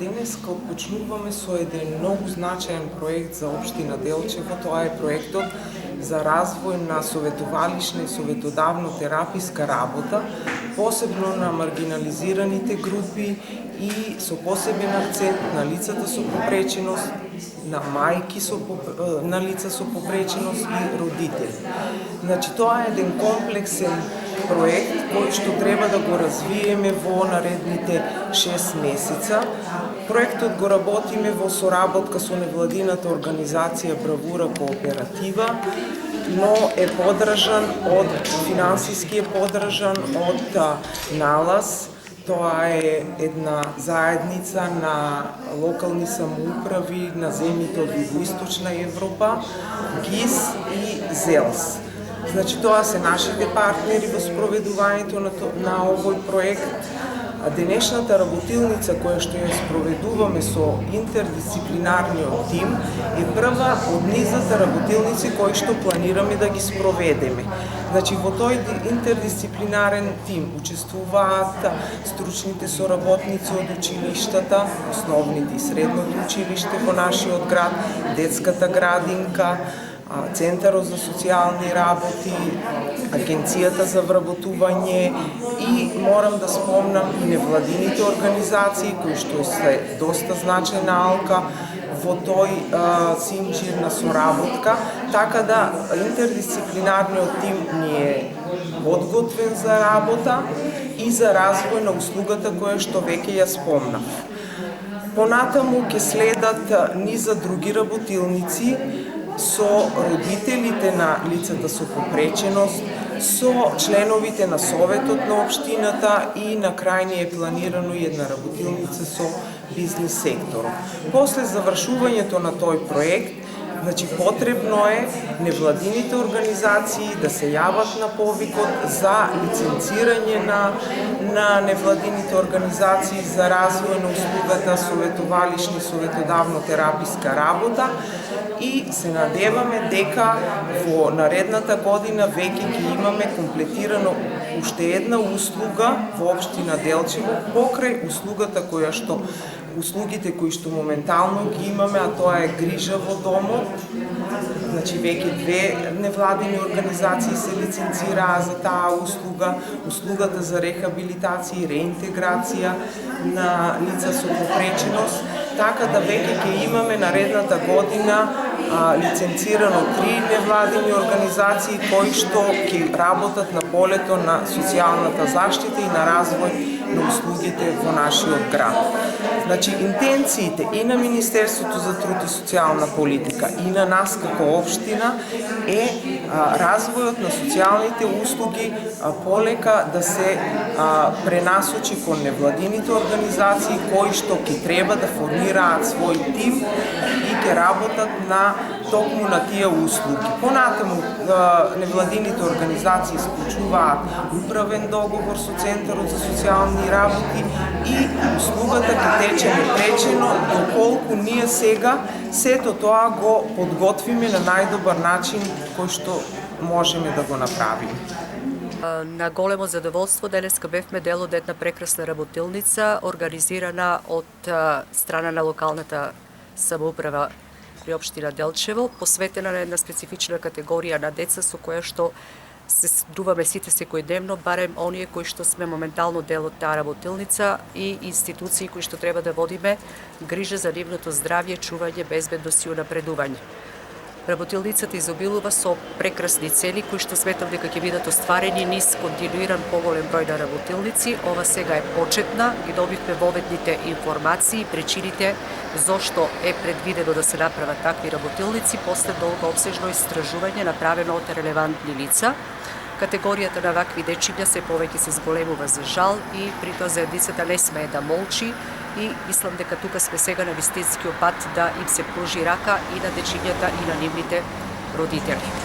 денеска почнуваме со еден многу значаен проект за општина Делчево. Тоа е проектот за развој на советувалишна и советодавно-тераписка работа, посебно на маргинализираните групи и со посебен акцент на лицата со попреченост, на мајки на лица со попреченост и родители. Значи, тоа е еден комплексен проект кој што треба да го развиеме во наредните 6 месеца. Проектот го работиме во соработка со невладината организација Бравура Кооператива, но е поддржан финансиски е поддржан од Налаз. Тоа е една заедница на локални самоуправи на земјите од Југоисточна Европа, ГИС и ЗЕЛС. Значи, тоа се нашите партнери во спроведувањето на овој проект. Денешната работилница која што ја спроведуваме со интердисциплинарниот тим е прва од низата работилници кои што планираме да ги спроведеме. Значи, во тој интердисциплинарен тим учествуваат стручните соработници од училиштата, основните и средното училиште во нашиот град, детската градинка, Центарот за социјални работи, Агенцијата за вработување и морам да спомнам и невладините организации кои што се доста значајна алка во тој синџир на соработка, така да интердисциплинарниот тим ни е подготвен за работа и за развој на услугата која што веќе ја спомнав. Понатаму ќе следат низа други работилници со родителите на лицата со попреченост, со членовите на советот на општината и на крај ни е планирано и една работилница со бизнес секторот. После завршувањето на тој проект, значи, потребно е невладините организации да се јават на повикот за лиценцирање на невладините организации за развој на услугата советувалишна и советодавно-тераписка работа и се надеваме дека во наредната година веќе ќе имаме комплетирано уште една услуга во општина Делчево покрај услугите кои што моментално ги имаме, а тоа е грижа во домот. Значи, веќе 2 невладини организации се лиценцираа за таа услуга, услугата за рехабилитација и реинтеграција на лица со попреченост, така да веќе ќе имаме наредната година лиценцирано 3 невладини организации кои што ќе работат на полето на социјалната заштита и на развој на услугите во нашиот град. Значи, интенциите и на Министерството за труд и социјална политика и на нас како општина е развојот на социјалните услуги полека да се пренасочи кон невладините организации кои што ќе треба да формираат свој тим и ќе работат токму на тие услуги. Понатаму невладините организации склучуваат управен договор со Центарот за социјални работи и услугата ќе тече непречено доколку ние сега сето тоа го подготвиме на најдобар начин кој што можеме да го направиме. На големо задоволство денеска бевме дел од една прекрасна работилница организирана од страна на локалната самоуправа при општина Делчево, посветена на една специфична категорија на деца со која што се сдруваме сите секојдневно, барем оние кои што сме моментално дел од таа работилница и институции кои што треба да водиме грижа за нивното здравје, чување, безбедност и унапредување. Работилницата изобилува со прекрасни цели кои што сметам дека ќе бидат остварени низ континуиран поголем број на работилници. Ова сега е почетна, ги добивме воведните информации, причините зошто е предвидено да се направат такви работилници после долго обсежно истражување направено од релевантни лица. Категоријата на вакви дечиња се повеќе се зголемува за жал и при тоа заедницата не смее да молчи и мислам дека тука сме сега на вистинскиот пат да им се пружи рака и на дечињата и на нивните родители.